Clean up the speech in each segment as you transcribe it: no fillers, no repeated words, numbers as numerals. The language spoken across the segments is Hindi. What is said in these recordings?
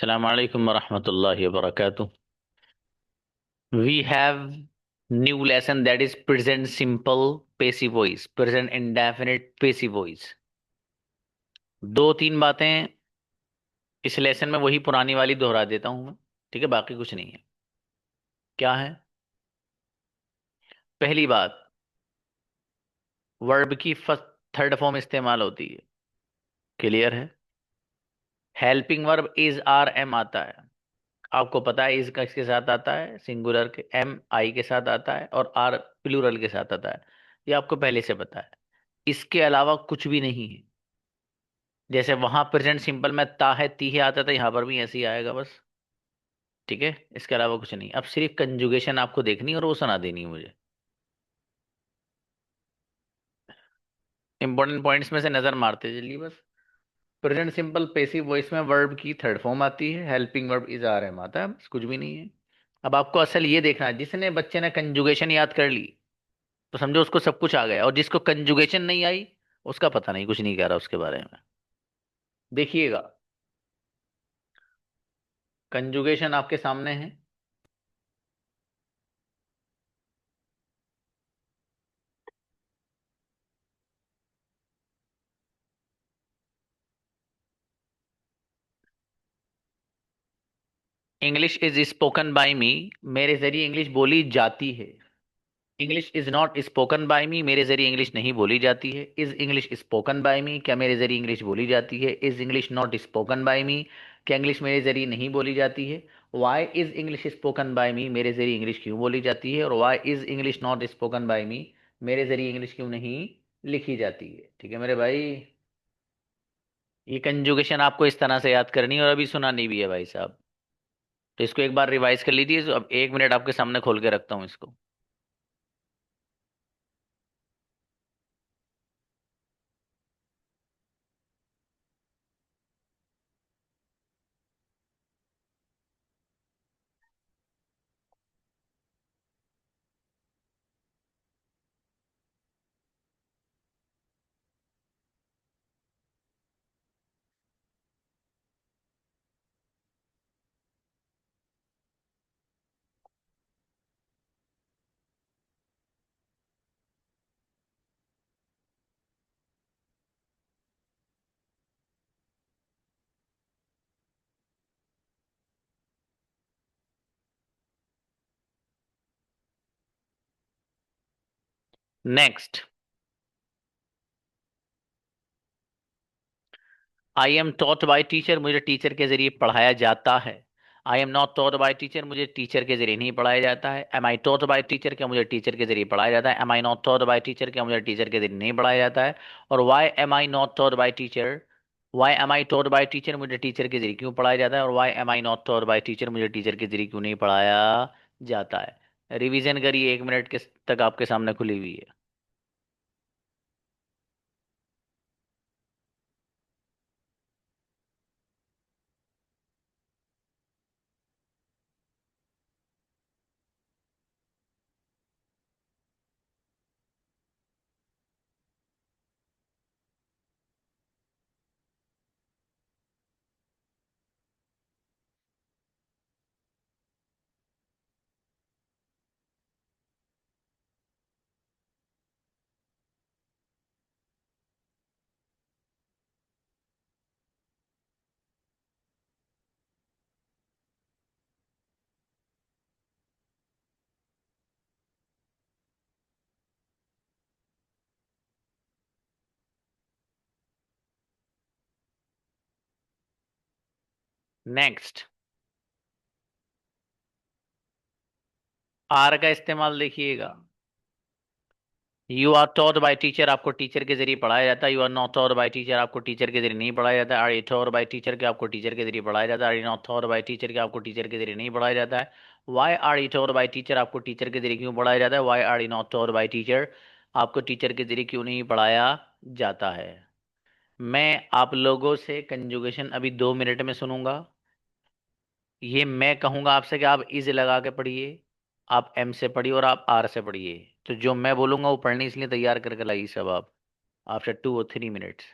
Assalamu alaikum warahmatullahi wabarakatuh. We have new lesson that is present simple passive voice, present indefinite passive voice. दो तीन बातें इस लेसन में वही पुरानी वाली दोहरा देता हूं मैं। ठीक है, बाकी कुछ नहीं है। क्या है? पहली बात, वर्ब की फर्स्ट थर्ड फॉर्म इस्तेमाल होती है। क्लियर है? Helping verb is are am आता है। आपको पता है इज का किसके साथ आता है? सिंगुलर के एम आई के साथ आता है और आर प्लूरल के साथ आता है। ये आपको पहले से पता है। इसके अलावा कुछ भी नहीं है। जैसे वहां प्रेजेंट सिंपल में ता है ती है आता था, यहां पर भी ऐसे ही आएगा बस। ठीक है, इसके अलावा कुछ नहीं। अब सिर्फ कंजुगेशन आपको देखनी है और वो सुना देनी है मुझे। इंपॉर्टेंट पॉइंट्स में से नजर मारते चलिए बस। प्रेजेंट सिंपल पैसिव वॉइस में वर्ब की थर्ड फॉर्म आती है, helping verb is are am आता है, बस कुछ भी नहीं है। अब आपको असल ये देखना है, जिसने बच्चे ने कंजुगेशन याद कर ली तो समझो उसको सब कुछ आ गया, और जिसको कंजुगेशन नहीं आई उसका पता नहीं, कुछ नहीं कह रहा उसके बारे में। देखिएगा, कंजुगेशन आपके सामने है। English is spoken by me, मेरे जरिए इंग्लिश बोली जाती है। English is not spoken by me, मेरे जरिए इंग्लिश नहीं बोली जाती है। Is English spoken by me, क्या मेरे जरिए इंग्लिश बोली जाती है? Is English not spoken by me, क्या इंग्लिश मेरे जरिए नहीं बोली जाती है? Why is English spoken by me, मेरे जरिए इंग्लिश क्यों बोली जाती है? और why is English not spoken by me, मेरे जरिए इंग्लिश क्यों नहीं लिखी जाती है? ठीक है मेरे भाई, ये कंजुगेशन आपको इस तरह से याद करनी है और अभी सुनानी भी है भाई साहब। तो इसको एक बार रिवाइज कर लीजिए। तो अब एक मिनट आपके सामने खोल के रखता हूँ इसको। Next, I am taught by teacher, मुझे टीचर के जरिए पढ़ाया जाता है। I am not taught by teacher, मुझे टीचर के जरिए नहीं पढ़ाया जाता है। Am I taught by teacher, क्या मुझे टीचर के जरिए पढ़ाया जाता है? Am I not taught by teacher, क्या मुझे टीचर के जरिए नहीं पढ़ाया जाता है? और why am I not taught by teacher, why am I taught by teacher, मुझे टीचर के जरिए क्यों पढ़ाया जाता है? और why am I not taught by teacher, मुझे टीचर के जरिए क्यों नहीं पढ़ाया जाता है? रिवीजन करिए, एक मिनट के तक आपके सामने खुली हुई है। नेक्स्ट, आर का इस्तेमाल देखिएगा। You are taught by teacher, आपको टीचर के जरिए पढ़ाया जाता है। You are not taught by teacher, आपको टीचर के जरिए नहीं पढ़ाया जाता है। Are you taught by teacher, के आपको टीचर के जरिए पढ़ाया जाता है। Are you not taught by teacher, के आपको टीचर के जरिए नहीं पढ़ाया जाता है। Why are you taught by teacher, आपको टीचर के जरिए क्यों पढ़ाया जाता है? Why are you not taught by teacher, आपको टीचर के जरिए क्यों नहीं पढ़ाया जाता है? मैं आप लोगों से कंजुगेशन अभी 2 मिनट में सुनूंगा। ये मैं कहूंगा आपसे कि आप इज लगा के पढ़िए, आप एम से पढ़िए और आप आर से पढ़िए। तो जो मैं बोलूंगा वो पढ़ने इसलिए तैयार करके लाइए सब आप, after 2 or 3 minutes।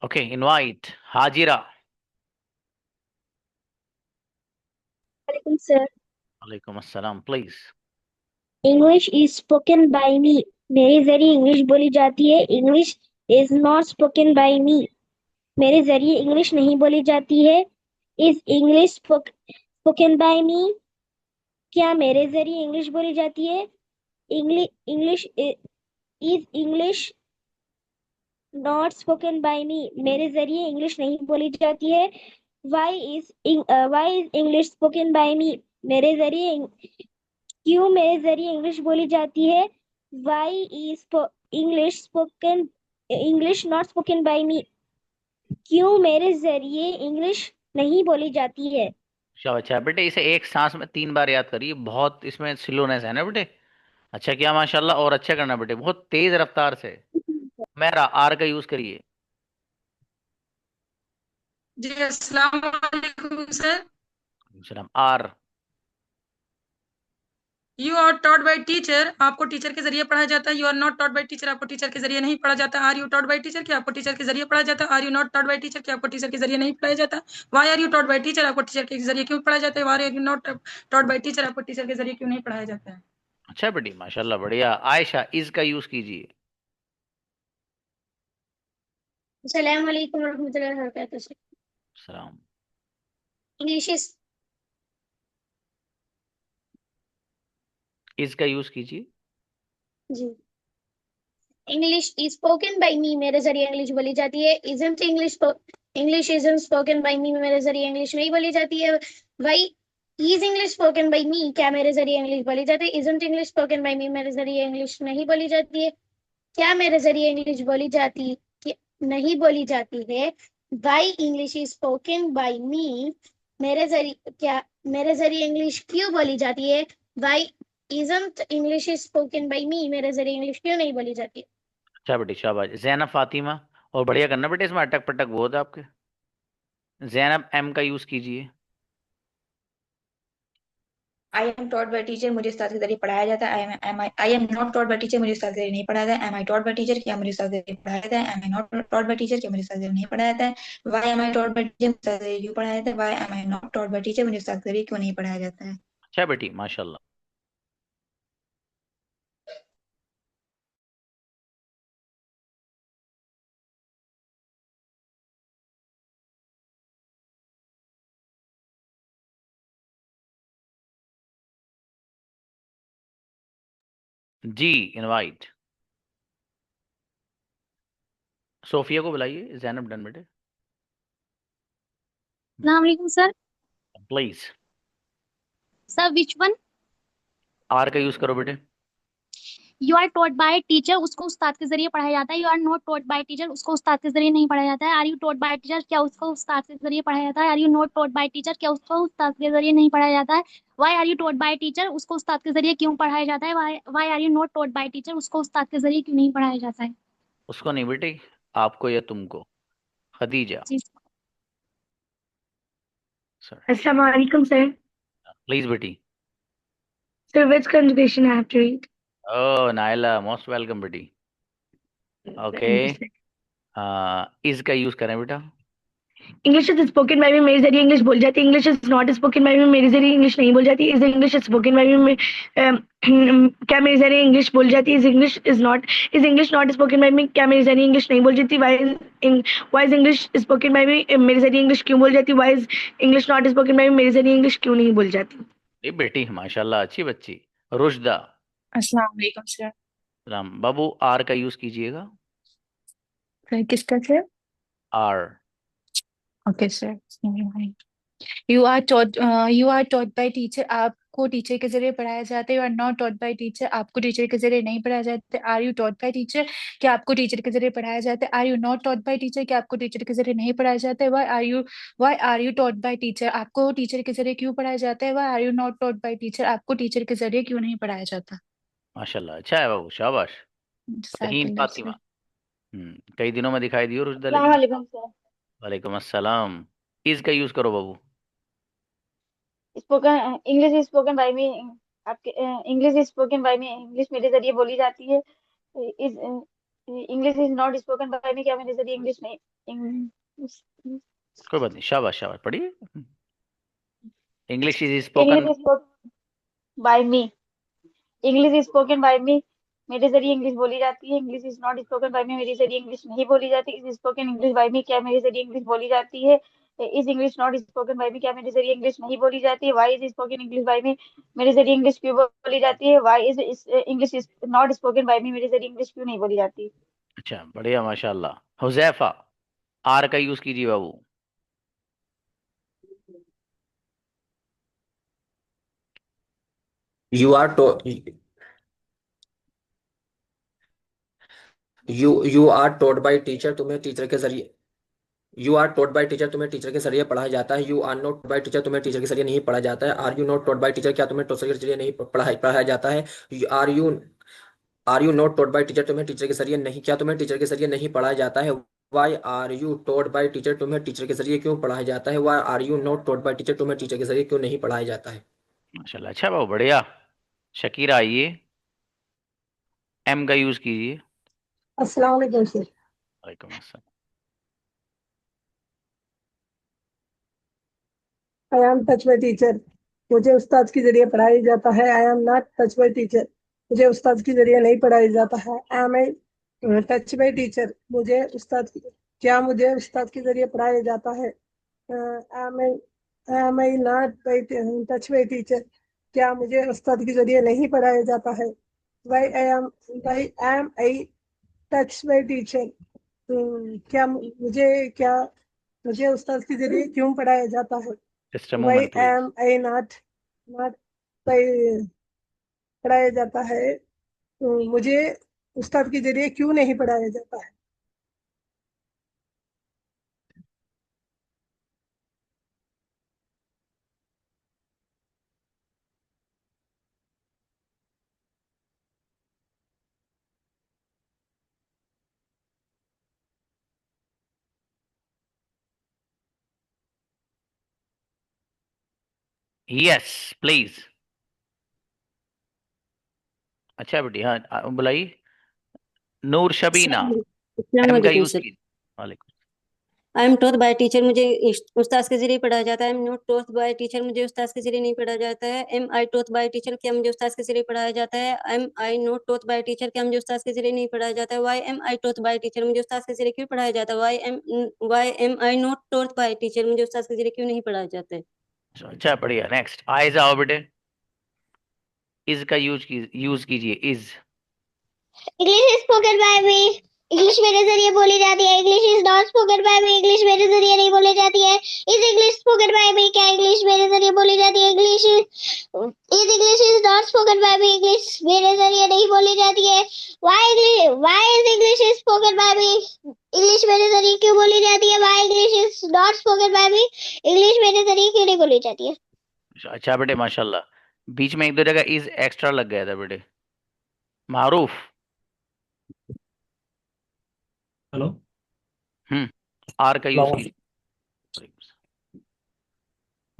Okay, invite Hajira. वालेकुम सर। वालेकुम अस्सलाम, please. English is spoken by me. मेरे जरिए इंग्लिश बोली जाती है। English is not spoken by me. मेरे जरिए इंग्लिश नहीं बोली जाती है। Is English spoken by me. क्या मेरे जरिए इंग्लिश बोली जाती है? English English is English not spoken by me. मेरे जरिए इंग्लिश नहीं बोली जाती है। Why is English spoken by me. मेरे जरिए क्यों मेरे जरिए इंग्लिश बोली जाती है? Why is English spoken English not spoken by me. क्यों मेरे जरिए इंग्लिश नहीं बोली जाती है? शाबाश, अच्छा बेटे, इसे एक सांस में 3 बार याद करिए, बहुत इसमें स्लोनेस है ना बेटे। अच्छा किया माशाल्लाह, और अच्छा करना बेटे, बहुत तेज रफ्तार से। मेरा आर का यूज करिए। जी अस्सलाम वालेकुम सर। सलाम। Are. You are taught by teacher, आपको टीचर के जरिए पढ़ाया जाता है। You are not taught by teacher, आपको टीचर के जरिए नहीं पढ़ा जाता। Are you taught by teacher, क्या आपको टीचर के जरिए पढ़ाया जाता है? Are you not taught by teacher, क्या आपको टीचर के जरिए नहीं पढ़ाया जाता? Why are you taught by teacher, आपको टीचर के जरिए क्यों पढ़ाया जाता है? Why are you not taught by teacher, आपको टीचर के जरिए क्यों नहीं पढ़ाया जाता है? अच्छा बेटी माशाल्लाह, बढ़िया। आयशा, इज का यूज कीजिए। अस्सलाम वालेकुम रहमतुल्लाहि व बरकातहू। सलाम। इंग्लिश इज इज का यूज कीजिए। जी। English is spoken by me. मेरे जरिए इंग्लिश बोली जाती है। Isn't English English isn't spoken by me. मेरे जरिए इंग्लिश नहीं बोली जाती है। Why is English spoken by me. क्या मेरे जरिए इंग्लिश बोली जाती है? Isn't English spoken by me. मेरे जरिए इंग्लिश नहीं बोली जाती है। क्या मेरे जरिए इंग्लिश बोली जाती नहीं बोली जाती है? Why English is spoken by me. मेरे जरिए क्या मेरे जरिए इंग्लिश क्यों बोली जाती है? Why isn't English is spoken by me. मेरे जरिए इंग्लिश क्यों नहीं बोली जाती? अच्छा बेटी शाबाश। जैनब फातिमा, और बढ़िया करना बेटे, इसमें अटक पटक बहुत है आपके। जैनब, एम का यूज कीजिए। I am taught by teacher, मुझे उस्ताद के जरिए पढ़ाया जाता है। I am not taught by teacher, मुझे उस्ताद के जरिए नहीं पढ़ाया जाता है। Am I taught by teacher, क्या मुझे उस्ताद के जरिए पढ़ाया जाता है? Am I not taught by teacher, क्या मुझे उस्ताद के जरिए नहीं पढ़ाया जाता है? Why am I taught by teacher, उस्ताद के जरिए क्यों पढ़ाया जाता है? Why am I not taught by teacher, मुझे उस्ताद के जरिए क्यों नहीं पढ़ाया जाता है? अच्छा बेटी माशाल्लाह। जी, इनवाइट। सोफिया को बुलाइए। जैनब डन बेटे, अस्सलाम वालेकुम sir. Please. Sir which one? Are का यूज करो बेटे। You are taught by teacher, उसको उस्ताद के जरिए पढ़ाया जाता है। You are not taught by teacher, उसको उस्ताद के जरिए नहीं पढ़ाया जाता है। Are you taught by teacher, क्या उसको उस्ताद के जरिए पढ़ाया जाता है? Are you not taught by teacher, क्या उसको उस्ताद के जरिए नहीं पढ़ाया जाता है? Why are you taught by teacher, उसको उस्ताद के जरिए क्यों पढ़ाया जाता है? Why are you not taught by teacher, उसको उस्ताद के जरिए क्यों नहीं पढ़ाया जाता है? उसको नहीं बेटे, आपको या तुमको। खदीजा। जी sir. Assalamu alaikum, sir. Please बेटी। Sir, which conjugation I have to read? ओ नाइला, मोस्ट वेलकम बेटी। Okay. Thank you, sir. Is का यूज करें बेटा। English is spoken by me. मेरे जरिए इंग्लिश बोल जाती है. English is not spoken by me. मेरे जरिए इंग्लिश नहीं बोल जाती. Is English is spoken by me. क्या मेरे जरिए इंग्लिश बोल जाती है? Is English not spoken by me? क्या मेरे जरिए इंग्लिश नहीं बोल जाती? Why is English spoken by me? मेरे जरिए इंग्लिश क्यों बोल जाती? Why is English not spoken by me? मेरे जरिए इंग्लिश क्यों नहीं बोल जाती? ये बेटी माशाल्लाह, अच्छी बच्ची। रुशदा। अस्सलाम वालेकुम सर। राम बाबू, आर का यूज कीजिएगा। सर किसका sir? Are. Okay sir. You are taught by teacher, आपको टीचर के जरिए पढ़ाया जाता है। You are not taught by teacher, आपको टीचर के जरिए नहीं पढ़ाया जाता है। Are you taught by teacher, क्या आपको टीचर के जरिए पढ़ाया जाता है? Are you not taught by teacher, क्या आपको टीचर के जरिए नहीं पढ़ाया जाता है? Why are you taught by teacher, आपको टीचर के जरिए क्यों पढ़ाया जाता है? Why are you not taught by teacher, आपको टीचर के जरिए क्यों नहीं पढ़ाया जाता? माशाल्लाह, अच्छा है बाबू, शाबाश। फहीम जज़ाकल्लाह फातिमा। सर। कई दिनों में दिखाई दियो रुशदा, अस्सलाम लेकिन। वालेकुम सर। वालेकुम अस्सलाम। इज का यूज करो बाबू। Spoken English is spoken by me. आपके English is spoken by me. English मेरे जरिए बोली जाती है। Is English is not spoken by me, क्या मेरे जरिए इंग्लिश नहीं कोई बात नहीं, शाबाश शाबाश, पढ़िए। English is English spoken. Is spoken by me, English is spoken by me, मेरे जरिए इंग्लिश बोली जाती है। English is not spoken by me, मेरे जरिए इंग्लिश नहीं बोली जाती। Is spoken English by me, क्या मेरे जरिए इंग्लिश बोली जाती है। Is English not spoken by me, क्या मेरे जरिए इंग्लिश नहीं बोली जाती है। Why is spoken English by me, मेरे जरिए इंग्लिश क्यों बोली जाती है। Why is English is not spoken by me, मेरे जरिए इंग्लिश क्यों नहीं बोली जाती। अच्छा, बढ़िया, माशाल्लाह। हुजैफा, आर का यूज कीजिए बाबू। You are to you are taught by teacher, तुम्हें टीचर के जरिए you are taught by teacher, तुम्हें टीचर के जरिए पढ़ाया जाता है। You are not by teacher, तुम्हें टीचर के जरिए नहीं पढ़ाया जाता है। Are you not taught by teacher, क्या तुम्हें टीचर के जरिए नहीं पढ़ाया जाता है। Are you not taught by teacher, तुम्हें टीचर के जरिए नहीं, क्या तुम्हें टीचर के जरिए नहीं पढ़ाया जाता है। Why are you taught by teacher, तुम्हें टीचर के जरिए क्यों पढ़ाया जाता है। Why are you not taught by teacher, तुम्हें टीचर के जरिए क्यों नहीं पढ़ाया जाता है। माशाल्लाह, अच्छा बाबू, बढ़िया। शकीरा, आइए, एम का यूज कीजिए। अस्सलाम वालेकुम सर। वालेकुम अस्सलाम। I am touch by teacher, मुझे उस्ताद के जरिए पढ़ाया जाता है। I am not touch by teacher, मुझे उस्ताद के जरिए नहीं पढ़ाया जाता है। Am I touch by teacher, मुझे उस्ताद क्या मुझे उस्ताद के जरिए पढ़ाया जाता है। Am I not by touch by teacher, क्या मुझे उस्ताद के जरिए नहीं पढ़ाया जाता है। Why am I touch by teacher, क्या मुझे उस्ताद के जरिए क्यों पढ़ाया जाता है। Just a why moment please. Am I not पढ़ाया जाता है, मुझे उस्ताद के जरिए क्यों नहीं पढ़ाया जाता है। Yes please. अच्छा बेटी, हाँ बुलाइए। नूर शबीना, अस्सलाम एम का वालेकुम यूज सर। कीजिए। वालेकुम। I am taught by teacher, मुझे उस्ताद के जरिए पढ़ाया जाता है। I am not taught by teacher, मुझे उस्ताद के जरिए नहीं पढ़ाया जाता है। Am I taught by teacher, क्या मुझे उस्ताद के जरिए पढ़ाया जाता है। Am I not taught by teacher, क्या मुझे उस्ताद के जरिए नहीं पढ़ाया जाता है। Why am I taught by teacher, मुझे उस्ताद के जरिए क्यों पढ़ाया जाता है। Why am I not taught by teacher, मुझे उस्ताद के जरिए क्यों नहीं पढ़ाया जाता है। अच्छा, बढ़िया। नेक्स्ट, आइज आओ बेटे। इज का यूज कीजिए। Is English is spoken by me, English मेरे जरिए बोली जाती है। English is not spoken by me, English मेरे जरिए नहीं बोली जाती है। Is English spoken by me, क्या इंग्लिश मेरे जरिए बोली जाती है। English is not spoken by me, English मेरे जरिए नहीं बोली जाती है। Why is English is spoken by me, English मेरे जरिए क्यों बोली जाती है। Why English is not spoken by me, English मेरे जरिए क्यों नहीं बोली जाती है। अच्छा बेटे, माशाल्लाह। बीच में एक दो जगह इज एक्स्ट्रा लग गया था बेटे। मारूफ। हेलो। आर का यूज कीजिए।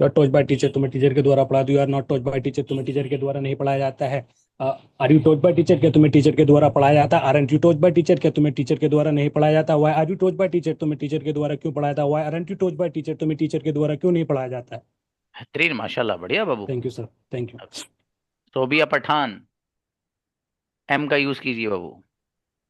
You are taught by teacher, तुम्हें टीचर के द्वारा पढ़ा। You are not taught by teacher, तुम्हें टीचर के द्वारा नहीं पढ़ाया जाता है। Are you taught by teacher, क्या तुम्हें टीचर के द्वारा पढ़ाया जाता है। Aren't you taught by teacher, क्या तुम्हें टीचर के द्वारा नहीं पढ़ाया जाता। Why are you taught by teacher, तुम्हें टीचर के द्वारा क्यों पढ़ाया जाता है। Why aren't you taught by teacher, तुम्हें टीचर के द्वारा क्यों नहीं पढ़ाया जाता है। बेहतरीन, माशाल्लाह, बढ़िया बाबू। Thank you sir, thank you. Sobia Pathan, am का यूज कीजिए बाबू।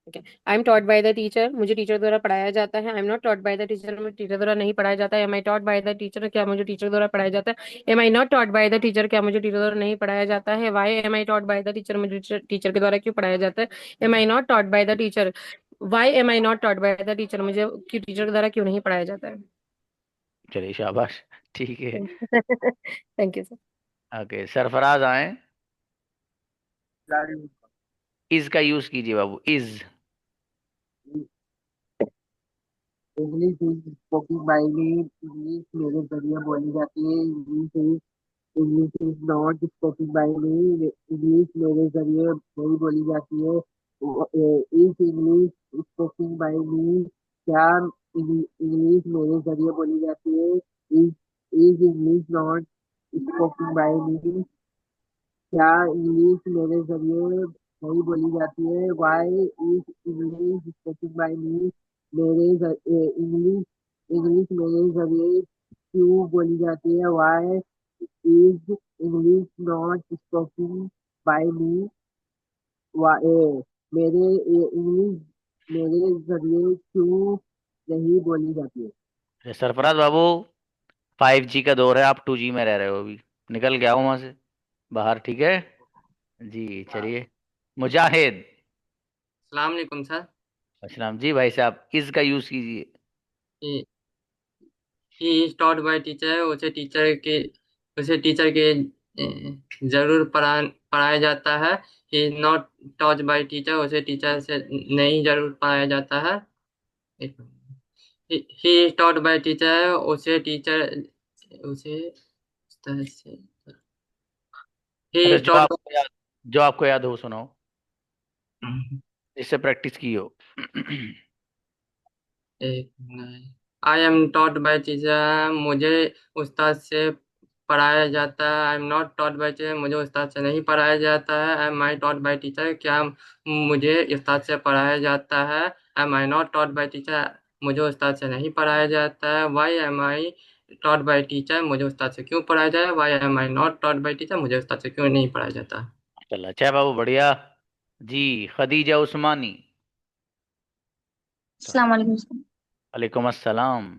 I am taught by the teacher, मुझे टीचर द्वारा पढ़ाया जाता है। I am not taught by the teacher, मुझे टीचर द्वारा नहीं पढ़ाया जाता है। Am I taught by the teacher, क्या मुझे टीचर द्वारा पढ़ाया जाता है। Am I not taught by the teacher, क्या मुझे टीचर द्वारा नहीं पढ़ाया जाता है। Why am I taught by the teacher, मुझे टीचर के द्वारा क्यों पढ़ाया जाता है। Am I not taught by the teacher, why am I not taught by the teacher, मुझे टीचर के द्वारा क्यों नहीं पढ़ाया जाता है। चलिए, शाबाश, ठीक है। Thank you sir. Okay, Sarfaraz आए। इज का यूज कीजिए बाबू। Is English is spoken by me, English मेरे जरिए बोली जाती है। English is not spoken by me, English मेरे जरिए नहीं बोली जाती है। Is English spoken by me, क्या इंग्लिश मेरे जरिए बोली जाती है। Is English not spoken by me, क्या इंग्लिश मेरे जरिए नहीं बोली जाती है। Why is English spoken by me, मेरे इंग्लिश इंग्लिश मेरे जरिए क्यों बोली जाती है। Why is English not spoken by me, मेरे इंग्लिश मेरे जरिए क्यों नहीं बोली जाती है। सरफराज बाबू 5G का दौर है, आप 2G में रह रहे हो अभी। निकल गया हूँ वहां से बाहर, ठीक है जी। चलिए मुजाहिद। सलाम अलैकुम सर। असलम जी। भाई साहब इस का यूज कीजिए। ही इज टॉट बाय टीचर, उसे टीचर के जरूर पढ़ाया जाता है। He is not taught by teacher, उसे टीचर से नहीं जरूर पढ़ाया जाता है। He is taught by teacher, उसे उस्ताद से ही अच्छा इज टॉट जो आपको याद हो सुनाओ, इससे प्रैक्टिस की हो। I am taught by teacher, मुझे उस्ताद से पढ़ाया जाता है। I am not taught by teacher, मुझे उस्ताद से नहीं पढ़ाया जाता है। Am I taught by teacher, क्या मुझे उस्ताद से पढ़ाया जाता है। Am I not taught by teacher, मुझे उस्ताद से नहीं पढ़ाया जाता है। Why am I taught by teacher, मुझे उस्ताद से क्यों पढ़ाया जाए। Why am I not taught by teacher, मुझे उस्ताद से क्यों नहीं पढ़ाया जाता। चल अच्छा है बाबू, बढ़िया जी। खदीजा उस्मानी। अस्सलाम वालेकुम सर। वालेकुम अस्सलाम।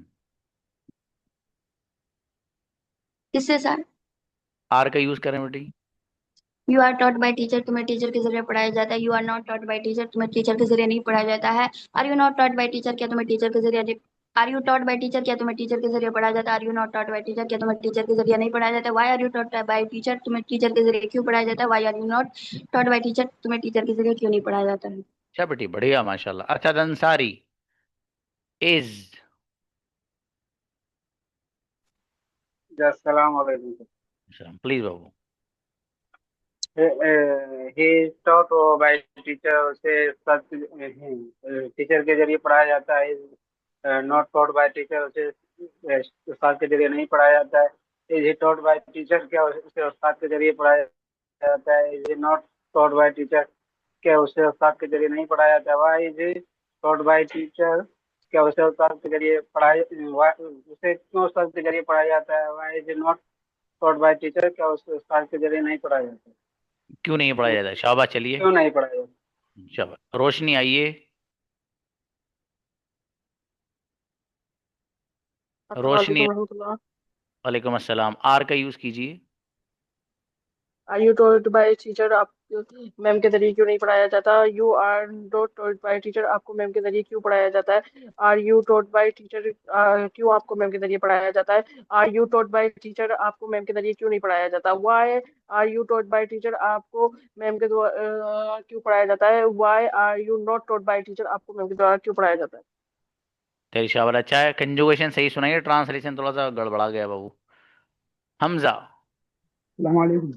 किससे सर? आर का यूज करें बेटी। You are taught by teacher, तुम्हें टीचर के जरिए पढ़ाया जाता है। You are not taught by teacher, तुम्हें टीचर के जरिए नहीं पढ़ाया जाता है। Are you not taught by teacher, क्या तुम्हें टीचर के जरिए are you taught by teacher, क्या तुम्हें टीचर के जरिए पढ़ाया जाता है। Are you not taught by teacher, क्या तुम्हें टीचर के जरिए नहीं पढ़ाया जाता है। Why are you taught by teacher, तुम्हें टीचर के जरिए क्यों पढ़ाया जाता है। Why are you not taught by teacher, तुम्हें टीचर के जरिए क्यों नहीं पढ़ाया जाता है। अच्छा बेटी बढ़िया माशाल्लाह। अच्छा अंसारी इज। अस्सलाम वालेकुम। Please Babu. He taught by teacher, उसे टीचर के जरिए पढ़ाया जाता है। नॉट टॉट बाय टीचर, उसे उस्ताद के जरिए नहीं पढ़ाया जाता है। Is he taught by teacher, क्या उसे उस्ताद के जरिए पढ़ाया जाता है। Is he not taught by teacher, क्या उसे उस्ताद के जरिए नहीं पढ़ाया जाता है। Why is he taught by teacher, क्या उसे उस्ताद के जरिए उसे क्यों उस्ताद के जरिए पढ़ाया जाता है। Why is not taught by teacher, क्या उसे उस्ताद के जरिए नहीं पढ़ाया जाता है। क्यों नहीं पढ़ाया जाता है। शाबाश, चलिए क्यों नहीं पढ़ाया जाता। शाबाश। रोशनी आइए। रोशनी। वालेकुम अस्सलाम। आर का यूज कीजिए। Are you told by teacher, आप मैम के जरिए क्यों नहीं पढ़ाया जाता। You are not told by teacher, आपको मैम के जरिए क्यों पढ़ाया जाता है। Are you told by teacher, क्यों आपको मैम के जरिए पढ़ाया जाता है। Are you told by teacher, आपको मैम के जरिए क्यों नहीं पढ़ाया जाता। Why are you told by teacher, आपको मैम के द्वारा क्यों पढ़ाया जाता है। Why are you not told by teacher, आपको मैम के द्वारा क्यों पढ़ाया जाता है। तेरी शाबाश, अच्छा है। कंजुगेशन सही सुनाइए, ट्रांसलेशन थोड़ा सा गड़बड़ा गया बाबू। हमजा। अस्सलाम वालेकुम।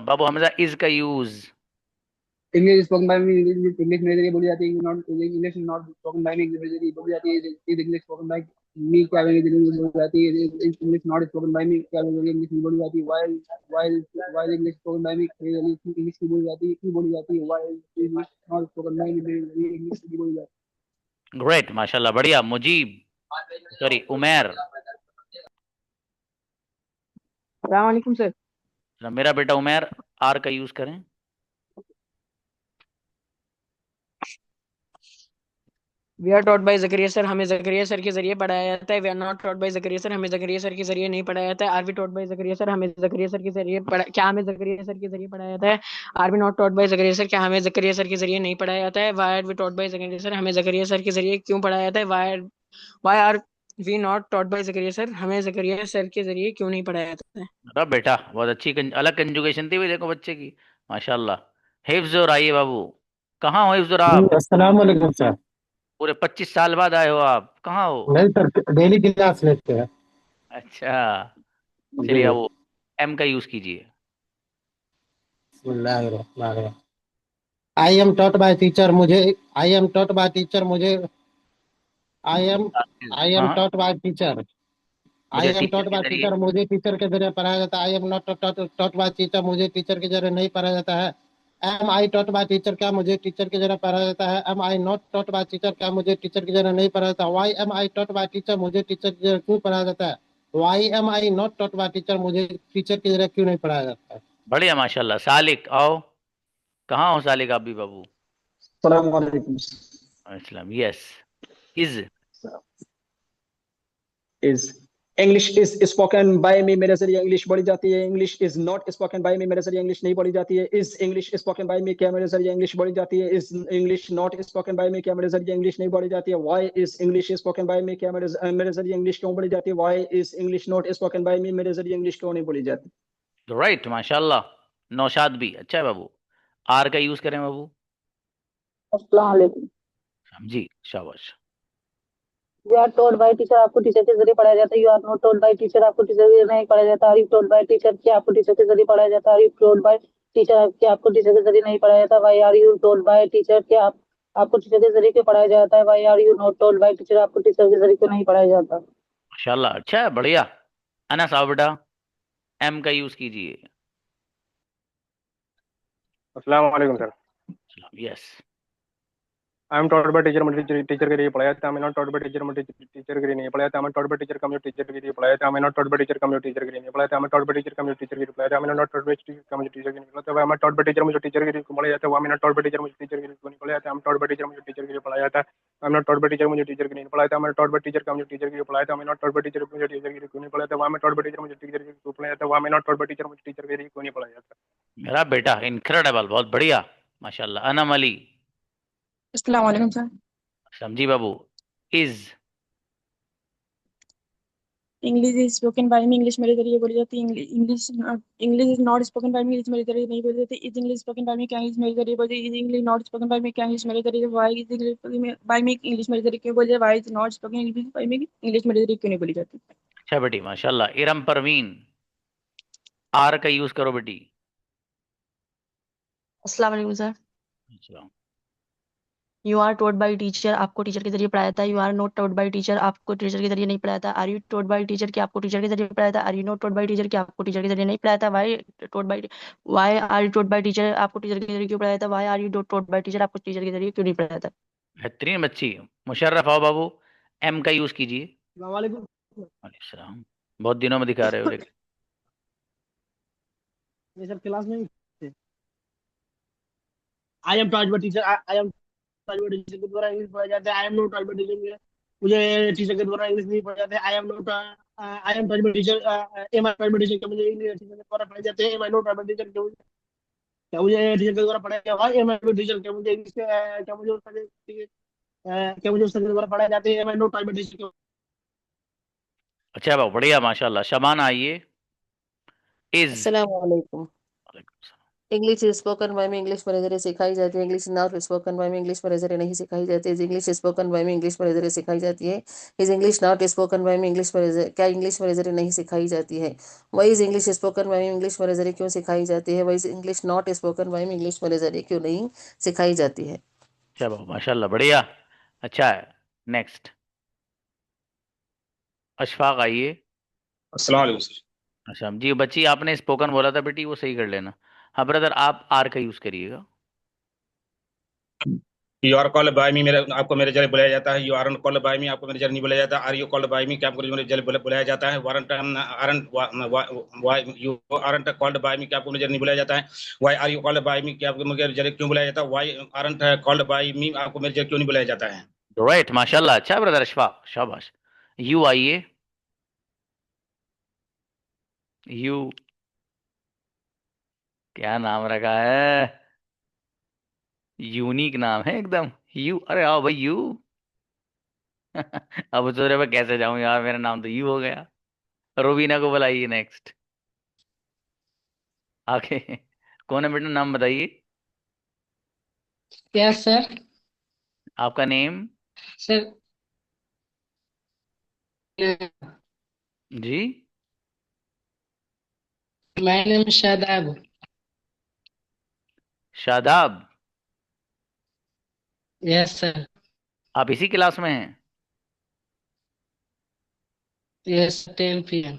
बाबू हमजा इज का use. English spoken by me, English मेरे जरिए बोली जाती है। English not spoken by me, English मेरे जरिए बोली जाती है। Is English spoken by me, क्या मेरे जरिए इंग्लिश बोली जाती है। English not spoken by me, क्या मेरे जरिए इंग्लिश नहीं बोली जाती है। Why why English spoken by me, मेरे जरिए इंग्लिश की बोली जाती है, क्यों बोली जाती है। Why English not spoken by me, मेरे जरिए इंग्लिश की बोली जाती है। ग्रेट माशाल्लाह, बढ़िया। मुजीब, सॉरी उमेर। अस्सलाम वालेकुम सर। मेरा बेटा उमेर, आर का यूज करें। We are taught by Zakaria sir, हमें जकरिया सर के जरिए पढ़ाया जाता है। We are not taught by Zakaria sir, हमें जकरिया सर के जरिए नहीं पढ़ाया जाता है। Are we taught by Zakaria sir, हमें जकरिया सर के जरिए क्या हमें जकरिया सर के जरिए पढ़ाया जाता है। Are we not taught by Zakaria sir, क्या हमें जकरिया सर के जरिए नहीं पढ़ाया जाता है। Why are we taught by Zakaria sir, हमें जकरिया सर के जरिए क्यों पढ़ाया जाता है। Why are we not taught by Zakaria sir, हमें जकरिया सर के जरिए क्यों नहीं पढ़ाया जाता है। अरे बेटा बहुत अच्छी अलग कंजुगेशन थी भाई, देखो बच्चे की माशाल्लाह। हिफ्ज और आइए बाबू। कहाँ हो हिफ्ज और आप। अस्सलाम वालेकुम सर। पूरे 25 साल बाद आए हो आप, कहाँ हो। नहीं सर, डेली क्लास लेते हैं। अच्छा जी। चलिए वो एम का यूज कीजिए। बिस्मिल्लाहिर्रहमानिर्रहीम। I am taught by teacher, मुझे I am taught by teacher, मुझे आई एम आई एम हाँ टॉट बाय टीचर, आई मुझे एम टीचर टॉट के बाय जरिए। टीचर, मुझे टीचर के जरिए पढ़ाया जाता है। I am not taught by teacher, मुझे टीचर के जरिए नहीं पढ़ाया जाता है। Am I taught by teacher, क्या मुझे टीचर की जगह पढ़ाया जाता है? Am I not taught by teacher, क्या मुझे टीचर की जगह नहीं पढ़ाया जाता? Why am I taught by teacher, मुझे टीचर की जगह क्यों पढ़ाया जाता है? Why am I not taught by teacher, मुझे टीचर की जगह क्यों नहीं पढ़ाया जाता है? बढ़िया माशाल्लाह। सालिक आओ, कहाँ हो सालिक आप भी बाबू? सलाम वालेकुम। Islam. Yes. Is English is spoken by me, मेरे जरिए इंग्लिश बोली जाती है। English is not spoken by me, मेरे जरिए इंग्लिश नहीं बोली जाती है। Is English spoken by me, क्या मेरे जरिए इंग्लिश बोली जाती है? Is English not spoken by me, क्या मेरे जरिए इंग्लिश नहीं बोली जाती है? Why is English spoken by me, क्या मेरे जरिए इंग्लिश क्यों बोली जाती है? Why is English not spoken by me, मेरे जरिए इंग्लिश क्यों नहीं बोली जाती? राइट माशाल्लाह। नौशाद भी अच्छा है बाबू। आर का यूज करें बाबू। अस्सलाम वालेकुम। जी शाबाश। You are told by teacher, आपको टीचर के जरिए पढ़ाया जाता है। You are not told by teacher, आपको टीचर के जरिए नहीं पढ़ाया जाता। Are you told by teacher, क्या आपको टीचर के जरिए पढ़ाया जाता है? Are you told by teacher, क्या आपको टीचर के जरिए नहीं पढ़ाया जाता? Why are you told by teacher, क्या आपको टीचर के जरिए क्यों पढ़ाया जाता है? Why are you not told by teacher, आपको टीचर के जरिए क्यों नहीं पढ़ाया जाता? माशाल्लाह अच्छा है, बढ़िया। अनस आओ बेटा, एम का यूज कीजिए। अस्सलाम वालेकुम sir. Yes. I am taught by teacher, मुझे टीचर के लिए पढ़ाया जाता है। I am not taught by teacher, मुझे टीचर के लिए नहीं पढ़ाया जाता। आई एम टॉट बाय टीचर, का मुझे टीचर के लिए पढ़ाया जाता है। I am not taught by teacher, का मुझे टीचर के लिए नहीं पढ़ाया जाता। आई एम टॉट बाय टीचर, का मुझे टीचर के लिए पढ़ाया जाता है। I am not taught by teacher, का मुझे टीचर के लिए नहीं पढ़ाया जाता। आई एम टॉट बाय टीचर, मुझे टीचर के लिए पढ़ाया जाता है। I am not taught by teacher, मुझे टीचर के लिए नहीं पढ़ाया जाता। आई एम टॉट बाय टीचर, मुझे टीचर के लिए पढ़ाया जाता है। I am not taught by teacher, मुझे टीचर के लिए नहीं पढ़ाया जाता। आई एम टॉट बाय टीचर, का मुझे टीचर के लिए पढ़ाया जाता है। I am not taught by teacher, मुझे टीचर के लिए क्यों नहीं पढ़ाया जाता? आई एम टॉट बाय टीचर, मुझे टीचर के लिए क्यों पढ़ाया जाता है? I am not taught by teacher, मुझे टीचर के लिए क्यों नहीं पढ़ाया जाता? मेरा बेटा इनक्रेडिबल, बहुत बढ़िया माशाल्लाह। अनम अली। अस्सलाम वालेकुम सर। समझी बाबू। Is English is spoken by me, English मेरे जरिए बोली जाती है। English English is not spoken by me, English मेरे जरिए नहीं बोली जाती। Is English spoken by me, क्या इंग्लिश मेरे जरिए बोली? Is English not spoken by me, क्या इंग्लिश मेरे जरिए? Why is English by me, English मेरे जरिए क्यों बोली जाती? Why is not spoken English by me, English मेरे जरिए क्यों नहीं बोली जाती? अच्छा बेटी माशाल्लाह। इरम परवीन, आर का यूज करो बेटी। अस्सलाम वालेकुम सर। अच्छा। You are told by teacher, आपको टीचर के जरिए पढ़ाया जाता है। You are not told by teacher, आपको टीचर के जरिए नहीं पढ़ाया जाता। Are you told by teacher, क्या आपको टीचर के जरिए पढ़ाया जाता है? Are you not told by teacher, क्या आपको टीचर के जरिए नहीं पढ़ाया जाता? Why are you told by teacher, आपको टीचर के जरिए क्यों पढ़ाया जाता? Why are you not told by teacher, आपको टीचर के जरिए क्यों नहीं पढ़ाया जाता? बेहतरीन बच्ची। मुशर्रफ आओ बाबू, एम का यूज कीजिए। वालेकुम। वालेकुम। बहुत दिनों में दिखा रहे हो लेकिन। ये सब क्लास में I am taught by teacher, I am taught by teacher के द्वारा इंग्लिश पढ़ाया जाता है। I am not taught by teacher, मुझे टीचर के द्वारा इंग्लिश नहीं पढ़ाया जाता है। I am taught by teacher, am I taught by teacher, क्या मुझे इंग्लिश टीचर के द्वारा पढ़ाए जाते हैं? Am I not taught by teacher, क्या मुझे टीचर के द्वारा पढ़ाया गया? एम आई टीचर, क्या मुझे इंग्लिश क्या मुझे उसका के द्वारा पढ़ाए जाते हैं? Am I not taught by teacher. अच्छा बाबू बढ़िया माशाल्लाह। शबाना आइए। इज अस्सलाम वालेकुम। English spoken by me English मेरे जरिए सिखाई जाती है। English not spoken by me English मेरे जरिए नहीं सिखाई जाती है। English spoken by me English मेरे जरिए सिखाई जाती है। Is English not spoken by me English मेरे जरिए, क्या इंग्लिश मेरे जरिए नहीं सिखाई जाती है? वही is English spoken by me English मेरे जरिए क्यों सिखाई जाती है? वही is English not spoken by me English मेरे जरिए क्यों नहीं सिखाई जाती है? अच्छा बाबू माशाल्लाह बढ़िया। अच्छा है। नेक्स्ट अशफाक आइए। अस्सलाम वालेकुम सर। अच्छा जी बच्ची, आपने स्पोकन बोला था बेटी, वो सही कर लेना। हाँ ब्रदर, आप आर का यूज करिएगा। You are called by me, मेरे आपको मेरे जरिए बुलाया जाता है। You are called by me, आपको मेरे जरिए नहीं बुलाया जाता। Are you called by me, क्या आपको मेरे जरिए बुलाया जाता है? Warrant aren't you aren't called by me, क्या आपको मेरे जरिए नहीं बुलाया जाता है? Why are you called by me, क्या आपको मेरे जरिए क्यों बुलाया जाता है? Why aren't called by me, आपको मेरे जरिए क्यों नहीं बुलाया जाता है? राइट माशाल्लाह। अच्छा ब्रदर अशफाक, शाबाश। यू आइए। यू क्या नाम रखा है, यूनिक नाम है एकदम। यू, अरे आओ भाई यू। अब सोच रहे मैं कैसे जाऊं यार, मेरा नाम तो यू हो गया। रोबीना को बुलाइए नेक्स्ट। आगे कौन है बेटा, नाम बताइए। Yes sir. आपका name? Sir ji my name Shadab. Shadab. Yes sir. आप इसी क्लास में हैं? Yes 10 PM।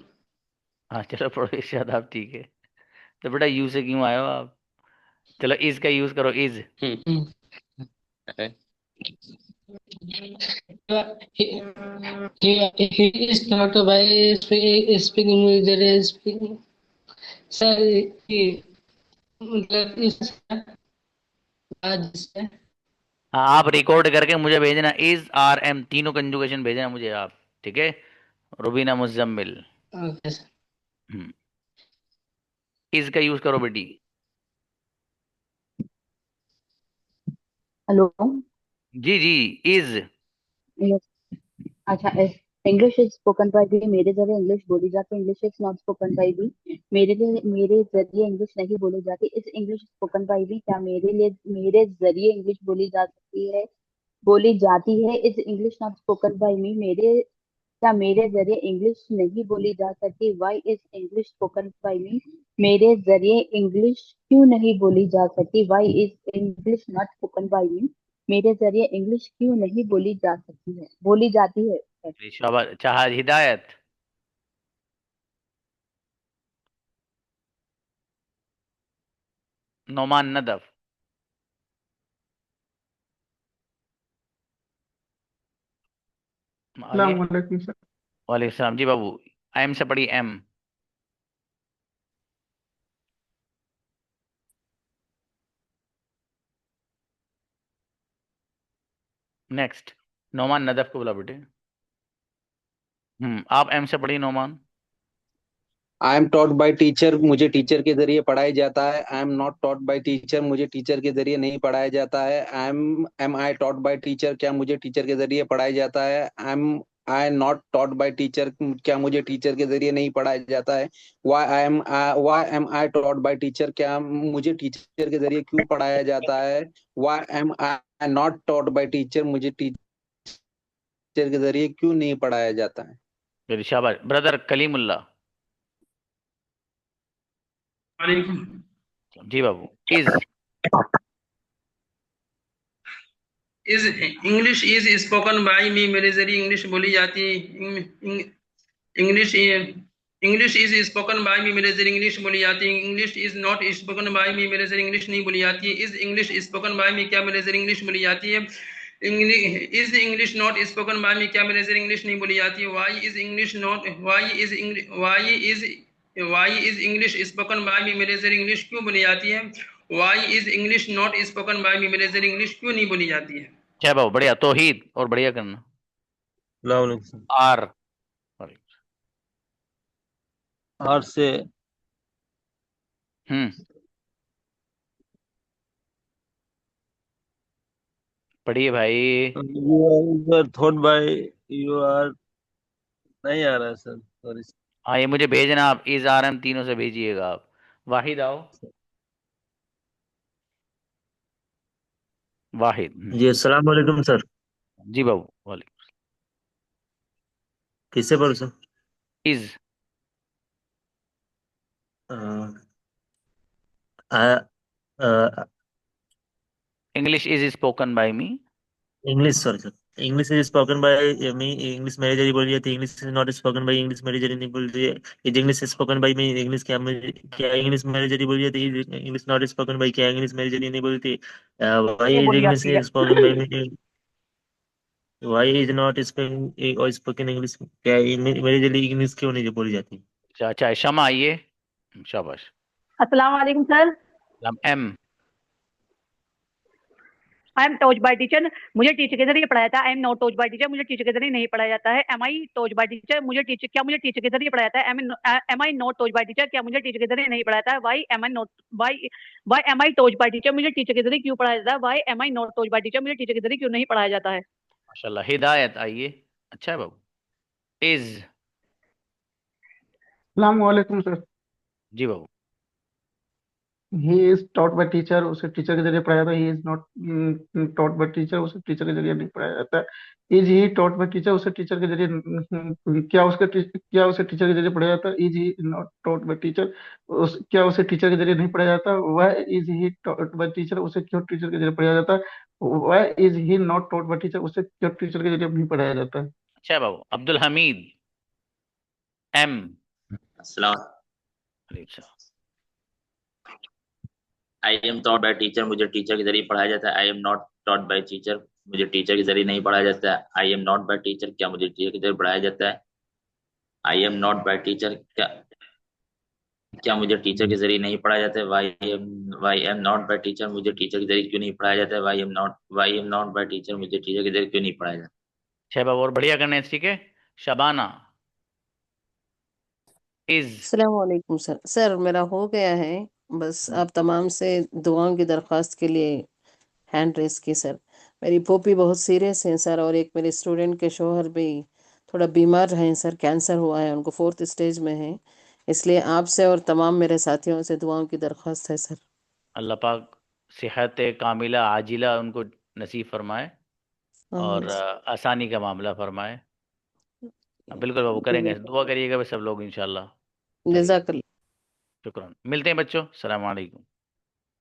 हाँ चलो पढ़ो शादाब, ठीक है। तो बेटा यू से क्यों आए हो आप? चलो इज का यूज करो, is. He is not by speaking with the speaking. Sir, मतलब इस आज से हाँ, आप रिकॉर्ड करके मुझे भेजना, इज आर एम तीनों कंजुगेशन भेजना मुझे आप, ठीक है। Rubina Muzammil, okay sir. Is का यूज करो बेटी। हेलो। जी जी, इज। यस। अच्छा, English is spoken by me, मेरे जरिए इंग्लिश बोली जाती है। English is not spoken by me, मेरे जरिए इंग्लिश नहीं बोली जाती। Is English spoken by me, क्या मेरे जरिए इंग्लिश बोली जा सकती है, बोली जाती है। Is English not spoken by me, क्या मेरे जरिए इंग्लिश नहीं बोली जा सकती। Why is English spoken by me, मेरे जरिए इंग्लिश क्यों नहीं बोली जा सकती। Why is English not spoken by me, मेरे जरिए इंग्लिश क्यों नहीं बोली जा सकती है, बोली जाती है। शाबाश। चाह हिदायत, नोमान नदफ, आगे। वालेकुम सर। वालेकुम सलाम जी बाबू। एम से पढ़ी, एम। नेक्स्ट, नोमान नदफ को बोला बेटे। आप एम से पढ़ी Noman. I am taught by teacher, मुझे टीचर के जरिए पढ़ाया जाता है। I am not taught by teacher, मुझे टीचर के जरिए नहीं पढ़ाया जाता है। Am I taught by teacher, क्या मुझे टीचर के जरिए पढ़ाया जाता है। I not taught by teacher, क्या मुझे टीचर के जरिए नहीं पढ़ाया जाता है। Why am I taught by teacher, क्या मुझे टीचर के जरिए क्यों पढ़ाया जाता है। Why am I not taught by teacher, मुझे टीचर के जरिए क्यों नहीं पढ़ाया जाता है। वेरी शाबाश। ब्रदर कलीमुल्ला। जी बाबू, is. Is English is spoken by me, मेरे जरिए इंग्लिश बोली जाती है। English English is spoken by me, मेरे जरिए इंग्लिश बोली जाती है। English is not spoken by me, मेरे जरिए इंग्लिश नहीं बोली जाती है। Is English spoken by me, क्या मेरे जरिए इंग्लिश बोली जाती है। Is English not spoken by me, क्या मेरे जरिए इंग्लिश नहीं बोली जाती है। Why is English not why is English spoken by me, मेरे जरिए इंग्लिश क्यों बोली जाती है। Why is English not spoken by me, मेरे जरिए इंग्लिश क्यों नहीं बोली जाती है। क्या बाबू, बढ़िया। तौहीद और बढ़िया करना। आर आर से पढ़िए भाई। You are thought by, you are नहीं आ रहा है सर, सॉरी। हाँ, ये मुझे भेजना आप, इज आर एम तीनों से भेजिएगा आप। वाहिद आओ। वाहिद। जी अस्सलाम वालेकुम सर। जी बाबू, वालेकुम। किससे पढ़ो sir. Is. English is spoken by me. English, sorry sir. English is spoken by me, English मेरे जरिए बोली जाती है। English is not spoken bye, English मेरे जरिए नहीं बोली जाती है। Is English spoken by me, English क्या इंग्लिश मेरे जरिए बोली जाती है। इंग्लिश नॉट स्पोकन बाय, क्या इंग्लिश मेरे जरिए नहीं बोलती। व्हाई इज बोली इंग्लिश जाती है। Spoken by me, why is not spoken English, क्या मेरे जरिए इंग्लिश क्यों नहीं बोली जाती। अच्छा, शमा आइए। शाबाश। अस्सलाम वालेकुम sir. Am. I am taught by teacher, मुझे टीचर के जरिए पढ़ाया जाता है। I am not taught by teacher, मुझे टीचर के जरिए नहीं पढ़ाया जाता है। Am I taught by teacher, मुझे टीचर के जरिए पढ़ाया जाता है। Am I not taught by teacher, क्या मुझे टीचर के जरिए नहीं पढ़ाया जाता है। Why am I taught by teacher, मुझे टीचर के जरिए क्यों पढ़ाया जाता है। Why am I not taught by teacher, मुझे टीचर के जरिए क्यों नहीं पढ़ाया जाता है। माशाल्लाह। हिदायत आइए। अच्छा है बाबू। इज। वालेकुम सर। जी बाबू। He is taught by teacher, उसे टीचर के जरिए पढ़ाया जाता है। He is not taught by teacher, उसे टीचर के जरिए नहीं पढ़ाया जाता है। Is he taught by teacher, उसे टीचर के जरिए क्या उसे टीचर के जरिए पढ़ाया जाता है। Is he not taught by teacher, क्या उसे टीचर के जरिए नहीं पढ़ाया जाता। वह is he taught by teacher, उसे क्यों टीचर के जरिए पढ़ाया जाता है। वह is he not taught by teacher, उसे क्यों टीचर के जरिए नहीं पढ़ाया जाता है। अच्छा है बाबू। अब्दुल हमीद, एम। अस्सलाम। I am taught by teacher, मुझे टीचर के जरिए पढ़ाया जाता है। I am not taught by teacher, मुझे टीचर के जरिए नहीं पढ़ाया जाता है। I am not by teacher, क्या मुझे टीचर के जरिए पढ़ाया जाता है। I am not by teacher, क्या मुझे टीचर के जरिए नहीं पढ़ाया जाता है। Why am not by teacher, मुझे टीचर के जरिए क्यों नहीं पढ़ाया जाता है। Why am not by teacher, मुझे टीचर के जरिए क्यों नहीं पढ़ाया जाता। शहबाब और बढ़िया करना है, ठीक है। शबाना इज। अस्सलाम वालेकुम सर। सर मेरा हो गया है, बस आप तमाम से दुआओं की दरख्वास्त के लिए हैंड रेस की सर। मेरी पोपी बहुत सीरियस है सर, और एक मेरे स्टूडेंट के शोहर भी थोड़ा बीमार रहे सर, कैंसर हुआ है, उनको 4th स्टेज में है। इसलिए आपसे और तमाम मेरे साथियों से दुआओं की दरख्वास्त है सर। अल्लाह पाक सेहत कामिला आजिला उनको नसीब फरमाए और आसानी का मामला फरमाए। बिल्कुल बाबू, करेंगे, दुआ करिएगा सब लोग इंशाल्लाह। जज़ाकल्लाह। शुक्रान। मिलते हैं बच्चों, सलाम अलैकुम।